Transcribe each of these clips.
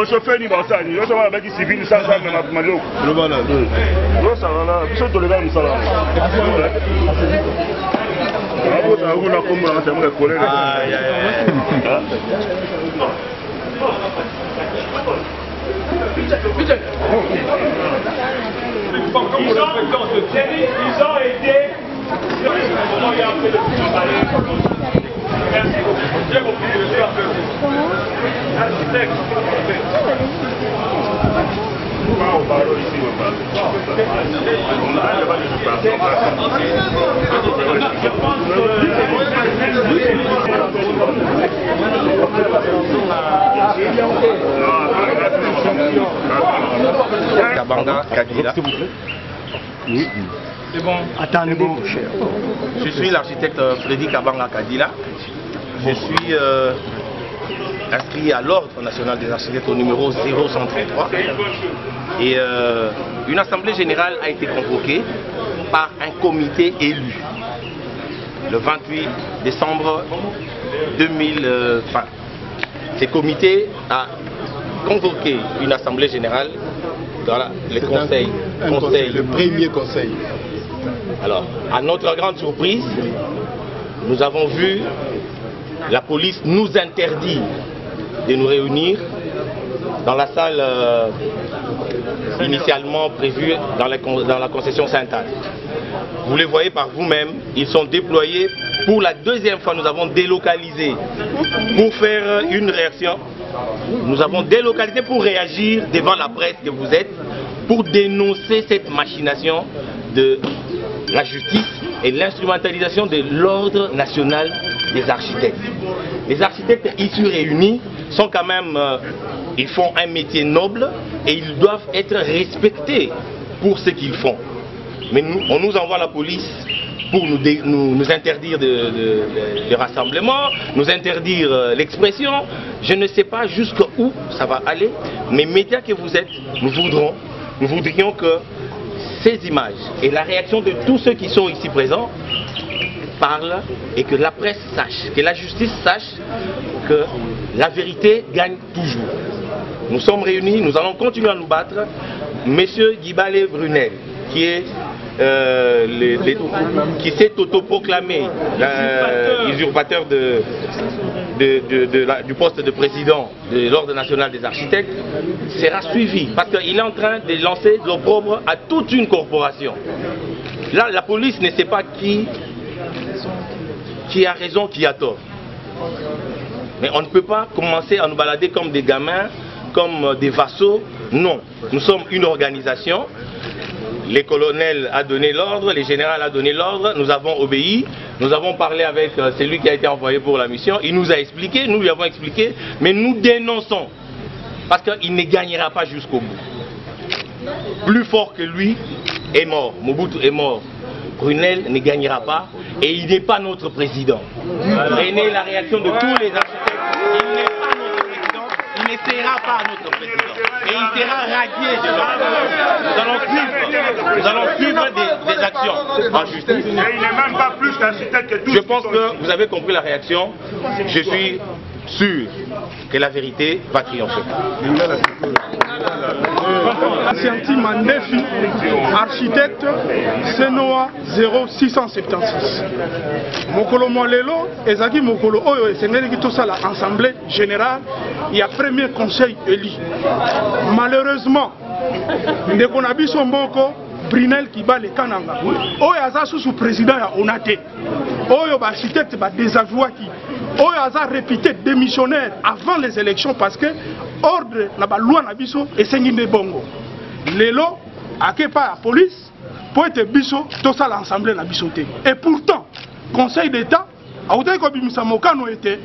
chauffeur ni basa ni yo sama baki civil sans ça même malo le bala yo ça là biso to le gars musala abo ta kuna komba na tamu ko le ils ont été merci beaucoup. J'ai compris, monsieur l'architecte. Kabanga Kadila. Oui. C'est bon. Attendez-vous. Je suis l'architecte Freddy Kabanga Kadila. Je suis inscrit à l'Ordre national des architectes au numéro 0133. Et une assemblée générale a été convoquée par un comité élu le 28 décembre 2020. Ce comité a convoqué une assemblée générale. Voilà, le conseil. Le premier conseil. Alors, à notre grande surprise, nous avons vu la police nous interdire de nous réunir dans la salle initialement prévue dans la concession Sainte-Anne. Vous les voyez par vous-même, ils sont déployés. Pour la deuxième fois, nous avons délocalisé pour faire une réaction. Nous avons délocalisé pour réagir devant la presse que vous êtes, pour dénoncer cette machination de la justice et l'instrumentalisation de l'Ordre national des architectes. Les architectes ici réunis sont quand même, ils font un métier noble et ils doivent être respectés pour ce qu'ils font. Mais on nous envoie la police pour nous interdire de rassemblement, nous interdire l'expression. Je ne sais pas jusqu'où ça va aller, mais médias que vous êtes, nous voudrions que ces images et la réaction de tous ceux qui sont ici présents parlent et que la presse sache, que la justice sache que la vérité gagne toujours. Nous sommes réunis, nous allons continuer à nous battre. Monsieur Djibale Brunel, qui s'est autoproclamé usurpateur du poste de président de l'Ordre national des architectes, sera suivi parce qu'il est en train de lancer de l'opprobre à toute une corporation. Là, la police ne sait pas qui a raison, qui a tort. Mais on ne peut pas commencer à nous balader comme des gamins, comme des vassaux. Non, nous sommes une organisation. Les colonels ont donné l'ordre, les généraux ont donné l'ordre, nous avons obéi, nous avons parlé avec celui qui a été envoyé pour la mission, il nous a expliqué, nous lui avons expliqué, mais nous dénonçons, parce qu'il ne gagnera pas jusqu'au bout. Plus fort que lui est mort, Mobutu est mort, Brunel ne gagnera pas, et il n'est pas notre président. Prenez la réaction de tous les architectes, il n'est pas notre président, il ne sera pas notre président. Et il sera radié. Nous allons suivre des actions en justice. Et il n'est même pas plus d'architecte que tous. Je pense que vous avez compris la réaction. Je suis sûr que la vérité va triompher. Sianti Mandefi, architecte, Senoa 0676. Mokolo Molelo, Ezaki Mokolo Oyo, Seneri tout ça, l'Assemblée générale, il y a premier conseil élu. Malheureusement, Ndekonabi Somboko, Brunel qui bat les Kananga. Oyo Azasu sous président ya Onate. Oyo architecte ba désavoué qui. Oyo Aza répété démissionnaire avant les élections parce que ordre na ba loi na biso et senginde bongo. Lelo akepa la police pour être biso tout ça l'assemblée na biso té. Et pourtant Conseil d'État a outé ko bimisa mokano été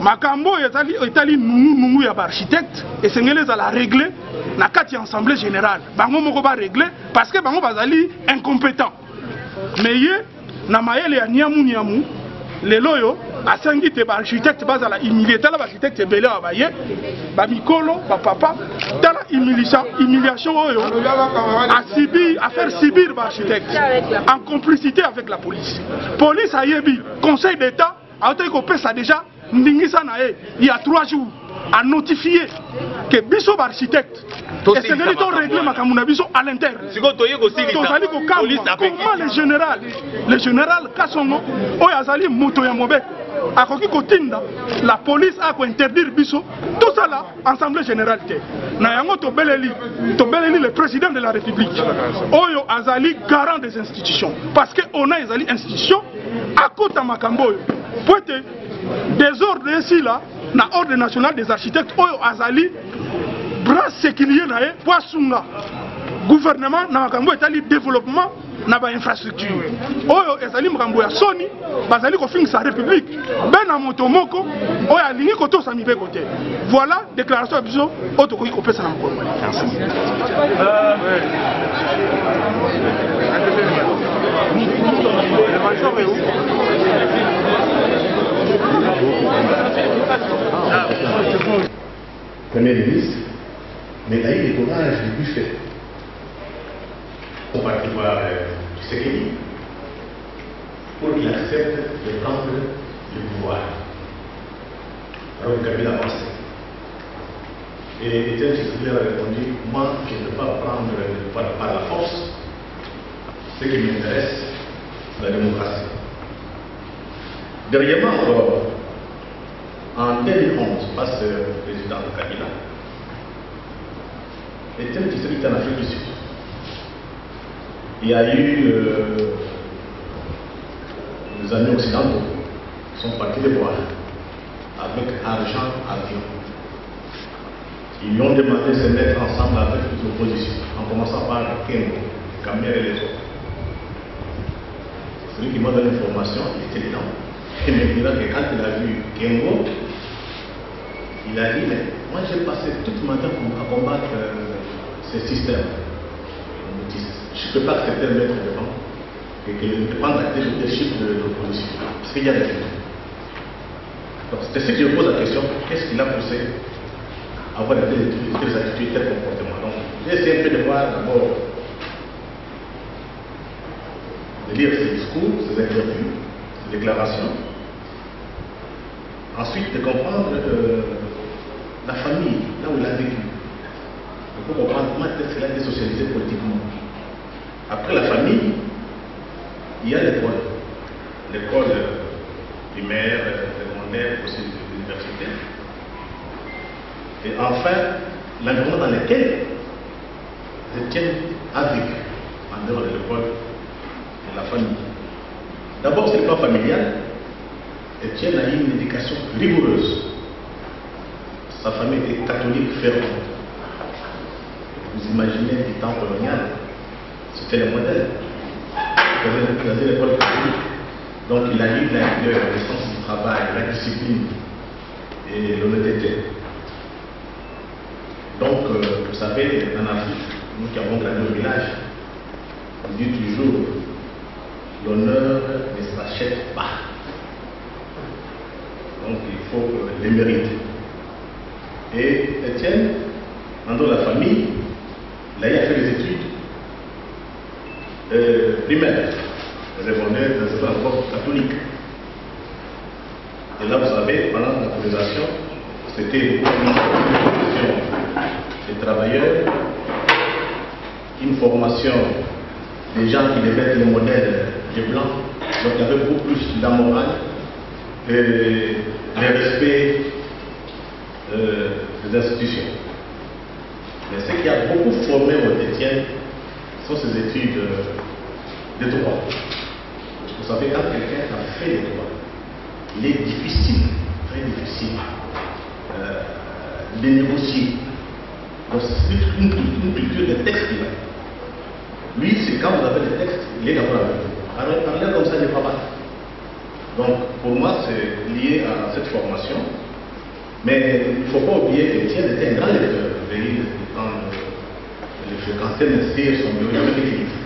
makambo etali nungu ya ba architecte et sengele za la régler na kati assemblée générale. Bango moko ba régler parce que bango bazali incompétent. Mais ye na mayele ya niamu lelo yo asengi te ba architecte baza la humilier tala ba architecte belé abaye ba mikolo ba papa tala humiliation oyo à faire subir ba architecte en complicité avec la police. Police ayebi conseil d'État a été ko pesa déjà ndingisa na il y a 3 jours a notifié que biso architecte et c'est que nous réglé makamuna biso à l'interne. Comment le général Kassongo oyo azali moto ya mobe akoki kotinda la police a ko interdire biso tout ça là assemblée générale te na yango to beleli le président de la République oyo azali garant des institutions parce que on a ezali institution à côté makambo oyo poete désordre ici là na ordre national des architectes oyo azali bras séculier na ye po asunga gouvernement na makambo etali développement na ba infrastructure oyo ezali makambo ya soni bazali kofingisa république bena moto moko oyo alingi kotosa mibeko te. Voilà déclaration ya biso oyo tokoki kopesa na mokolo. Premier ministre, mais il a eu le courage du buffet. Au parti du Sekeni, pour qu'il accepte de prendre le pouvoir. Alors Kabila a pensé. Et Étienne Tshisekedi a répondu, moi je ne veux pas prendre le pouvoir par la force. Ce qui m'intéresse, c'est la démocratie. Dernièrement, en 2011, face au président Kabila, Étienne Tshisekedi en Afrique du Sud. Il y a eu les amis occidentaux qui sont partis les voir avec argent, avion. Ils lui ont demandé de se mettre ensemble avec les oppositions, en commençant par Kengo, Kamere et les autres. Celui qui m'a donné l'information, il était dedans. Et maintenant, quand il a vu Kengo, il a dit, mais moi j'ai passé toute ma vie à combattre ce système. Je ne peux pas accepter de mettre devant et qu'il ne dépende pas du leadership de l'opposition. Parce qu'il y a des choses. Donc c'est ce que je pose la question, qu'est-ce qui l'a poussé à avoir des attitudes, tel comportement. Donc j'ai essayé un peu de voir d'abord, de lire ses discours, ses interviews, ses déclarations. Ensuite de comprendre la famille, là où il a vécu. Il faut comprendre comment est-ce qu'il a été socialisé politiquement. Après la famille, il y a l'école. L'école primaire, secondaire, aussi l'université. Et enfin, l'environnement dans lequel Étienne a vécu, en dehors de l'école et la famille. D'abord, sur le plan familial, Étienne a eu une éducation rigoureuse. Sa famille était catholique fervente. Vous imaginez du temps colonial. C'était le modèle. Il faisait l'école catholique. Donc il a eu le sens du travail, la discipline et l'honnêteté. Donc, vous savez, en Afrique, nous qui avons grandi au village, on dit toujours, l'honneur ne s'achète pas. Donc il faut les mériter. Et Étienne, dans la famille, là il a fait des études primaire, répondait dans un rapport catholique. Et là, vous savez, pendant la colonisation, c'était beaucoup une formation des travailleurs, une formation des gens qui devaient être le modèle des Blancs, donc il y avait beaucoup plus d'amoral et le respect des institutions. Mais ce qui a beaucoup formé Étienne sont ses études de droit. Vous savez, quand quelqu'un a fait le droit, il est difficile, très difficile, de négocier. Donc c'est une culture de texte qu'il a. Lui, c'est quand vous avez des textes, il est d'accord avec vous. Parler comme ça n'est pas mal. Donc pour moi, c'est lié à cette formation. Mais il ne faut pas oublier qu'Étienne était un grand lecteur. Quand le fréquentait Nessir, son bureau, il avait des livres.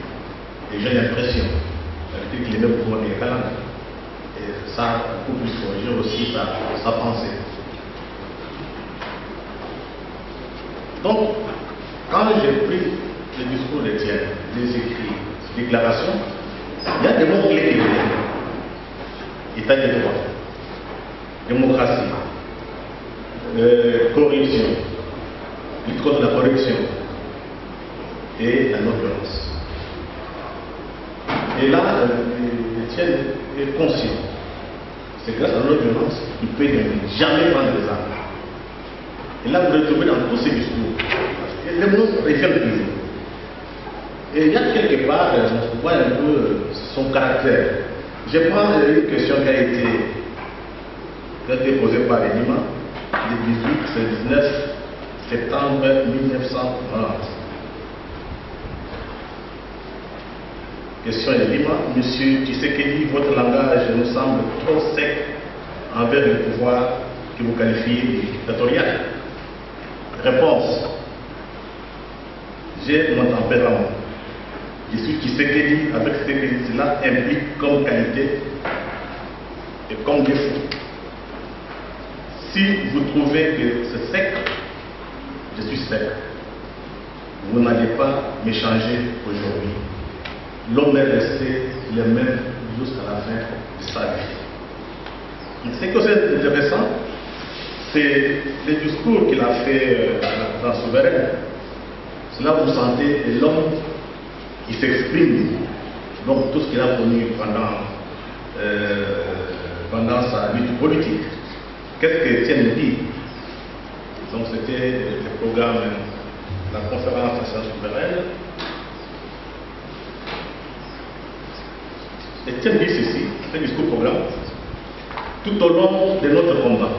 Et j'ai l'impression qu'il aimait beaucoup les calanques. Et ça a beaucoup plus forgé aussi sa pensée. Donc, quand j'ai pris le discours d'Étienne, les écrits, les déclarations, il y a des mots clés qui viennent. État de droit, démocratie, corruption, lutte contre la corruption et la non-violence. Et là, Étienne est conscient. C'est grâce à la non-violence qu'il peut jamais prendre les armes. Et là, vous retrouvez dans tous ces discours. Les mots réfèrent toujours. Et il y a quelque part, on voit un peu son caractère. Je prends une question qui a été posée par Elima, le 19 septembre 1990. Question Elima, Monsieur Tshisekedi, votre langage nous semble trop sec envers le pouvoir que vous qualifiez de dictatorial. Réponse. J'ai mon tempérament. Je suis Tshisekedi avec ce que cela implique comme qualité et comme défaut. Si vous trouvez que c'est sec, je suis sec. Vous n'allez pas m'échanger aujourd'hui. L'homme est resté le même jusqu'à la fin de sa vie. Ce qui est intéressant, c'est le discours qu'il a fait dans Souverain. Là, vous sentez l'homme qui s'exprime, donc tout ce qu'il a connu pendant sa lutte politique. Qu'est-ce que Étienne dit? Donc c'était le programme de la conférence nationale souveraine. Étienne dit ceci, c'est un discours programme. Tout au long de notre combat,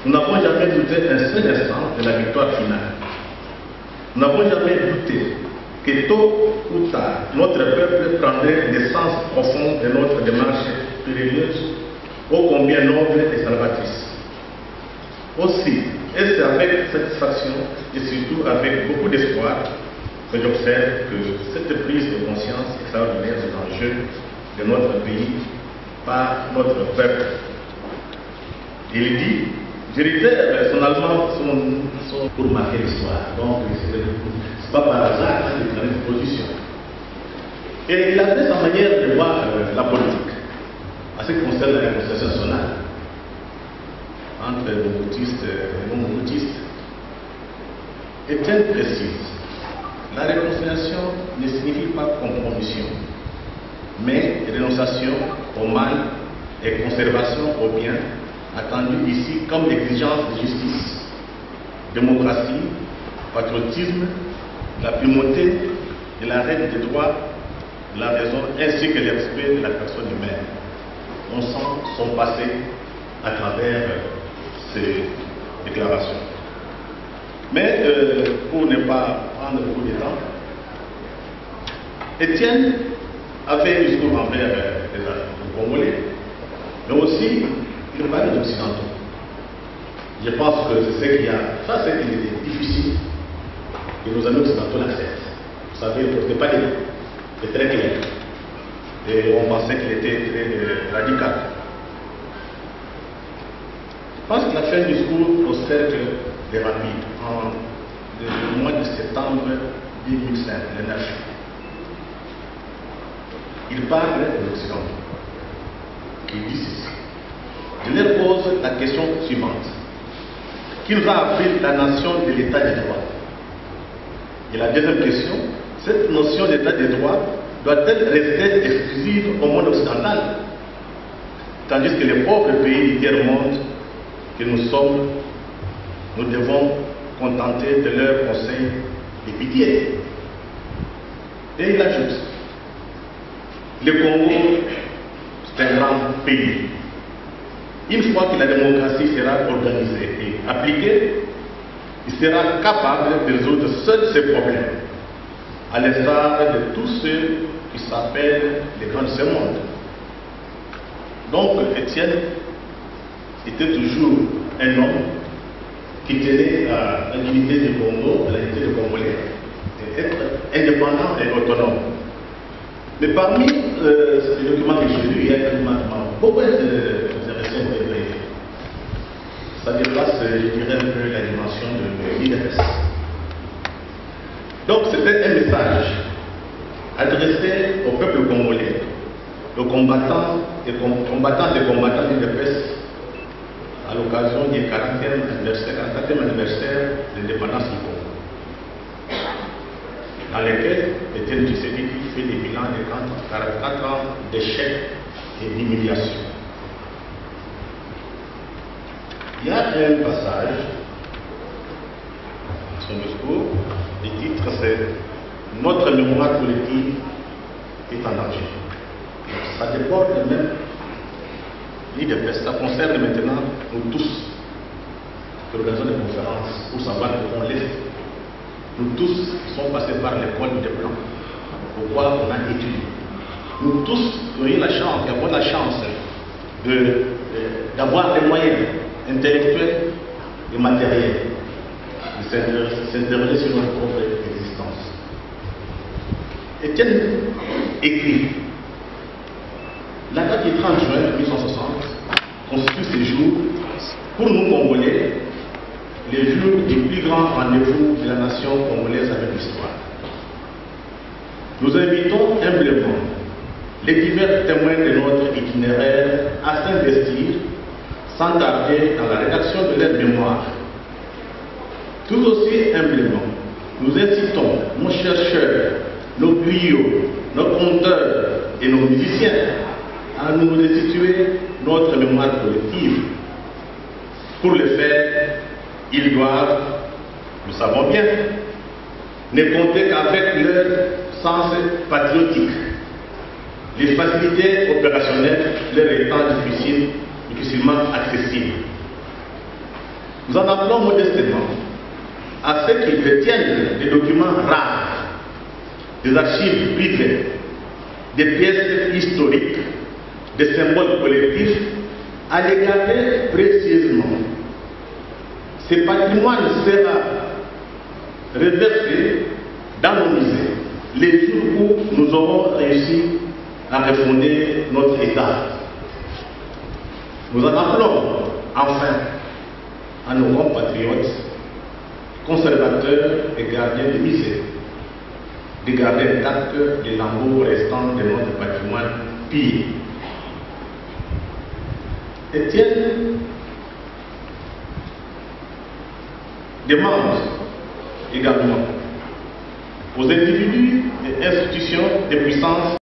nous n'avons jamais douté un seul instant de la victoire finale. Nous n'avons jamais douté que tôt ou tard, notre peuple prendrait des sens profonds de notre démarche périlleuse, ô combien noble et salvatrice. Aussi, et c'est avec satisfaction et surtout avec beaucoup d'espoir que j'observe que cette prise de conscience extraordinaire de l'enjeu de notre pays par notre peuple. Il dit, je réitère son allemand pour marquer l'histoire, donc c'est pas par hasard qu'il a une position. Et il avait sa manière de voir la politique, à ce qui concerne la réconciliation nationale, entre les bouddhistes et les non-bouddhistes. Étienne précise, la réconciliation ne signifie pas compromission, mais rénonciation au mal et conservation au bien, attendu ici comme exigence de justice, démocratie, patriotisme, la primauté de la règle des droits, de la raison, ainsi que le respect de la personne humaine. On sent son passé à travers ces déclarations. Mais pour ne pas prendre beaucoup de temps, Étienne avait un discours envers les Congolais, mais aussi il parlait des Occidentaux. Je pense que c'est ce qu'il y a. Ça, c'est qu'il était difficile que nos amis occidentaux l'acceptent. Vous savez, il n'était pas libre. C'était très clair. Et on pensait qu'il était très radical. Je pense qu'il a fait un discours au cercle des rapides le mois de septembre 2005, le 9. Il parle de l'Occident. Il dit ceci. Je leur pose la question suivante. Qui nous a appris la notion de l'état de droit? Et la deuxième question, cette notion d'état de droit doit-elle rester exclusive au monde occidental? Tandis que les pauvres pays du tiers-monde que nous sommes, nous devons contenter de leurs conseils de pitié. Et il ajoute, le Congo, c'est un grand pays. Une fois que la démocratie sera organisée et appliquée, il sera capable de résoudre seul ses problèmes, à l'instar de tous ceux qui s'appellent les grands de ce monde. Donc, Étienne était toujours un homme qui tenait à l'unité du Congo, à l'unité du Congolais, et être indépendant et autonome. Mais parmi les documents que j'ai lus, il y a un document beaucoup intéressant. Ça dépasse, je dirais, un peu la dimension de l'IDS. Donc c'était un message adressé au peuple congolais, aux combattants et combattants du DPS, à l'occasion du 44e anniversaire de l'indépendance du Congo, dans lequel Étienne Tshisekedi fait des bilans de 44 ans d'échecs et d'humiliation. Il y a un passage dans son discours, le titre c'est « Notre mémoire collective est en danger ». Ça déborde même l'idée de ça concerne maintenant nous tous, qui organisons des conférences pour savoir comment on l'est. Nous tous sommes passés par l'école des Blancs, pourquoi on a étudié. Nous tous avons la chance d'avoir des moyens intellectuels et matériels de s'interroger sur notre propre existence. Étienne écrit: la date du 30 juin 1860 constitue ces jours, pour nous Congolais, les jours du plus grand rendez-vous de la nation congolaise avec l'histoire. Nous invitons humblement les divers témoins de notre itinéraire à s'investir sans tarder dans la rédaction de leur mémoire. Tout aussi humblement, nous incitons nos chercheurs, nos griots, nos conteurs et nos musiciens à nous restituer notre mémoire collective. Pour le faire, ils doivent, nous savons bien, ne compter qu'avec leur sens patriotique, les facilités opérationnelles leur étant difficilement accessibles. Nous en appelons modestement à ceux qui détiennent des documents rares, des archives privées, des pièces historiques, des symboles collectifs, à les garder précieusement. Ce patrimoine sera réversé dans nos musées les jours où nous aurons réussi à refonder notre État. Nous en appelons enfin à nos compatriotes, conservateurs et gardiens de musées, de garder intact les lambeaux restants de notre patrimoine pire. Étienne demande également aux individus et institutions de puissance